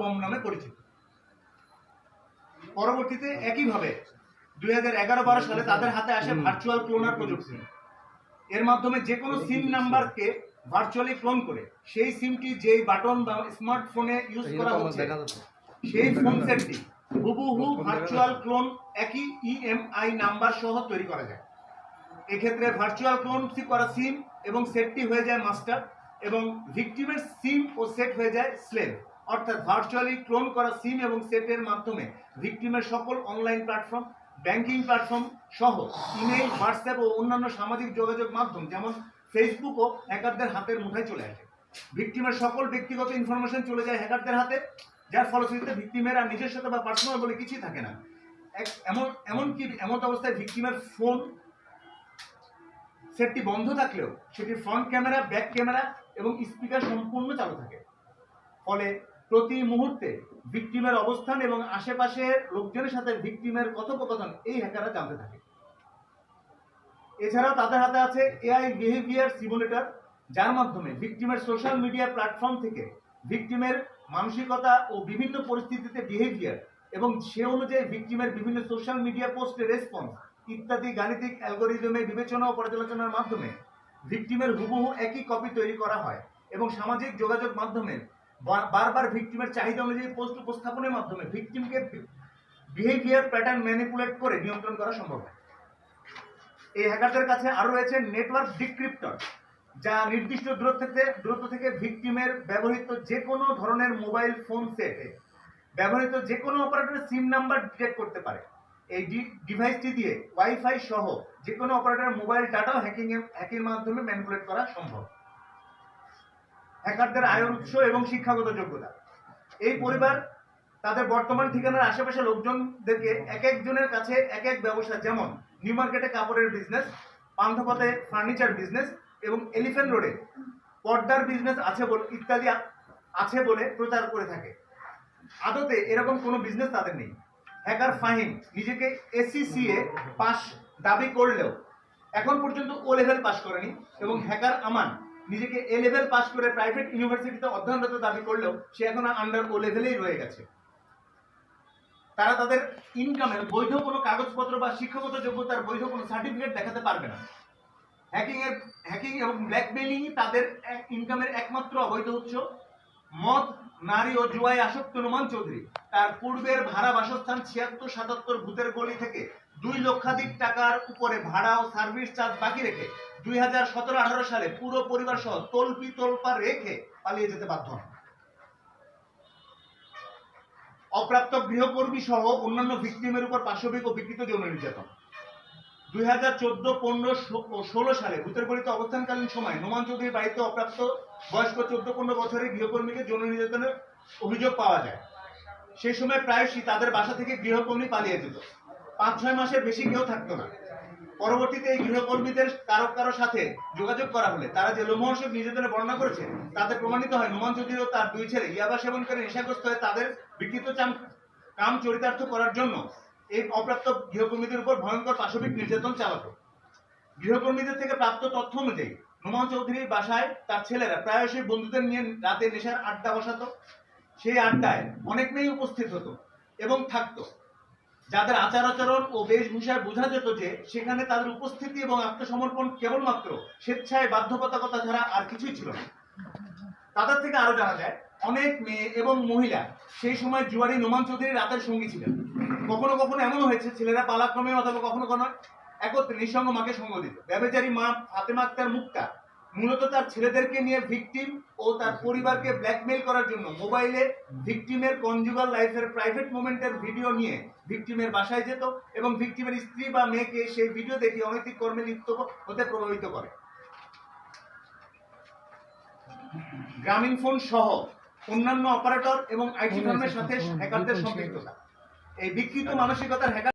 Bomb নামে পরিচিত। পরবর্তীতে একইভাবে 2011-12 সালে তাদের হাতে আসে ভার্চুয়াল ক্লোনার প্রযুক্তি। এর মাধ্যমে যে কোনো সিম নাম্বারকে ভার্চুয়ালি ক্লোন করে সেই সিমটি যেই বাটন বা স্মার্টফোনে ইউজ করা হচ্ছে সেই ফোন সেটটি হুবহু ভার্চুয়াল ক্লোন একই ইএমআই নাম্বার সহ তৈরি করা যায়। এক্ষেত্রে ভার্চুয়াল ক্লোন করা সিম এবং সেটটি হয়ে যায় মাস্টার এবং ভিকটিমের সিম ও সেট হয়ে যায় স্লেভ। অর্থাৎ ভার্চুয়ালি ক্লোন করা সিম এবং সেটের মাধ্যমে ভিকটিমের সকল অনলাইন প্ল্যাটফর্ম, ব্যাংকিং প্ল্যাটফর্ম সহ ইমেইল, হোয়াটসঅ্যাপ ও অন্যান্য সামাজিক যোগাযোগ মাধ্যম যেমন ফেসবুকও হ্যাকারদের হাতের মুঠায় চলে আসে। ভিকটিমের সকল ব্যক্তিগত ইনফরমেশন চলে যায় হ্যাকারদের হাতে, যার ফলশ্রুতিতে ভিকটিমের আর নিজের সাথে বা পার্সোনাল বলে কিছুই থাকে না। এমন অবস্থায় ভিকটিমের ফোন সেটটি বন্ধ থাকলেও সেটির ফ্রন্ট ক্যামেরা, ব্যাক ক্যামেরা এবং স্পিকার সম্পূর্ণ চালু থাকে। ফলে প্রতি মুহূর্তে ভিকটিমের অবস্থান এবং আশেপাশের লোকজনের সাথে ভিকটিমের কথোপকথন এই হ্যাকাররা জানতে থাকে। এছাড়াও তাদের হাতে আছে এআই বিহেভিয়ার সিমুলেটর, যার মাধ্যমে ভিকটিমের সোশ্যাল মিডিয়া প্ল্যাটফর্ম থেকে ভিকটিমের মানসিকতা ও বিভিন্ন পরিস্থিতিতে বিহেভিয়ার এবং সে অনুযায়ী ভিকটিমের বিভিন্ন সোশ্যাল মিডিয়া পোস্টের রেসপন্স ইত্যাদি গাণিতিক অ্যালগরিদমে বিবেচনা ও পর্যালোচনার মাধ্যমে ভিকটিমের হুবহু একই কপি তৈরি করা হয় এবং সামাজিক যোগাযোগ মাধ্যমে বারবার ভিকটিমের চাহিদা অনুযায়ী পোস্ট উপস্থাপনের মাধ্যমে ভিকটিমকে বিহেভিয়ার প্যাটার্ন ম্যানিপুলেট করে নিয়ন্ত্রণ করা সম্ভব হয়। এই হ্যাকারদের কাছে আরো রয়েছে নেটওয়ার্ক ডিক্রিপ্টর, যা নির্দিষ্ট দূরত্ব থেকে ভিকটিমের ব্যবহৃত যে কোনো ধরনের মোবাইল ফোন সেটে ব্যবহৃত যে কোনো অপারেটরের সিম নাম্বার ডিটেক্ট করতে পারে। এই ডিভাইসটি দিয়ে ওয়াইফাই সহ যে কোনো অপারেটরের মোবাইল ডাটাও হ্যাকিং মাধ্যমে ম্যানিপুলেট করা সম্ভব। হ্যাকারদের আয়ের উৎস এবং শিক্ষাগত যোগ্যতা। এই পরিবার তাদের বর্তমান ঠিকানার আশেপাশে লোকজনদেরকে এক একজনের কাছে এক এক ব্যবসা, যেমন নিউ মার্কেটে কাপড়ের বিজনেস, পান্থপথে ফার্নিচার বিজনেস এবং এলিফ্যান্ট রোডে পর্দার বিজনেস ইত্যাদি আছে বলে প্রচার করে থাকে। আদতে এরকম কোনো বিজনেস তাদের নেই। হ্যাকার ফাহিম নিজেকে এসিসিএ পাস দাবি করলেও এখন পর্যন্ত ও লেভেল পাস করেনি এবং হ্যাকার আমান নিজেকে এ লেভেল পাস করে প্রাইভেট ইউনিভার্সিটিতে অধ্যয়নরত দাবি করলেও সে এখন আন্ডার ও লেভেলেই রয়ে গেছে। তারা তাদের ইনকামের বৈধ কোনো কাগজপত্র বা শিক্ষাগত যোগ্যতার বৈধ কোনো সার্টিফিকেট দেখাতে পারবে না। হ্যাকিং এবং ব্ল্যাকমেইলিং তাদের ইনকামের একমাত্র অবৈধ উৎস। মদ, নারী ও জুয়ায় আসক্ত নোমান চৌধুরী তার পূর্বের ভাড়া বাসস্থান 76-77 ভূতের গলি থেকে 2 লক্ষাধিক টাকার উপরে ভাড়া ও সার্ভিস চার্জ বাকি রেখে 2017-18 সালে পুরো পরিবার সহ তোলপা রেখে পালিয়ে যেতে বাধ্য হন। অপ্রাপ্ত গৃহকর্মী সহ অন্যান্য ভিকটিমের উপর পাশবিক ও বিকৃত যৌন নির্যাতন। 2014, 15 ও 16 সালে ভূতের গলিতে অবস্থানকালীন সময় নোমান চৌধুরীর বাড়িতে অপ্রাপ্ত বয়স্ক 14-15 বছরের গৃহকর্মীকে যৌন নির্যাতনের অভিযোগ পাওয়া যায়। সেই সময় প্রায়শই তাদের বাসা থেকে গৃহকর্মী পালিয়ে যেত। 5-6 মাসের বেশি কেউ থাকতো না। পরবর্তীতে এই গৃহকর্মীদের কারো সাথে যোগাযোগ করা হলে তারা যে লোমহর্ষক নির্যাতনের বর্ণনা করেছে তাতে প্রমাণিত হয় নোমান চৌধুরী ও তার 2 ছেলে ইয়াবা সেবন করে নেশাগ্রস্ত হয়ে তাদের বিকৃত কাম চরিতার্থ করার জন্য এই অপ্রাপ্ত গৃহকর্মীদের উপর ভয়ঙ্কর পাশবিক নির্যাতন চালাতো। গৃহকর্মীদের থেকে প্রাপ্ত তথ্য অনুযায়ী নোমান চৌধুরীর বাসায় তার ছেলেরা প্রায়শই বন্ধুদের নিয়ে রাতে নেশার আড্ডা বসাতো। সেই আড্ডায় অনেক মেয়ে উপস্থিত হতো এবং থাকতো, যাদের আচার আচরণ ও বেশভূষায় বোঝা যেত যে সেখানে তাদের উপস্থিতি এবং আত্মসমর্পণ কেবলমাত্র স্বেচ্ছায় বাধ্যবাধকতা ছাড়া আর কিছুই ছিল না। তাদের থেকে আরো জানা যায় অনেক মেয়ে এবং মহিলা সেই সময় জুয়ারি নোমান চৌধুরীর রাতের সঙ্গী ছিলেন। কখনো কখনো এমনও হয়েছে ছেলেরা পালাক্রমে অথবা কখনো কখনো একত্রে নিঃসঙ্গ মাকে সঙ্গ দিত। ব্যভিচারী মা ফাতেমা আক্তার মুক্তা মূলত তার ছেলেদেরকে নিয়ে ভিকটিম ও তার পরিবারকে ব্ল্যাকমেইল করার জন্য মোবাইলে ভিকটিমের কনজুগাল লাইফের প্রাইভেট মোমেন্টের ভিডিও নিয়ে ভিকটিমের বাসায় যেত এবং ভিকটিমের স্ত্রী বা মেয়েকে সেই ভিডিও দেখে অনৈতিক কর্মে লিপ্ত হতে প্রভাবিত করে। গ্রামীণ ফোন সহ অন্যান্য অপারেটর এবং আইটি ফার্মের সাথে হ্যাকারদের সম্পৃক্ততা। এই বিকৃত মানসিকতার হ্যাকার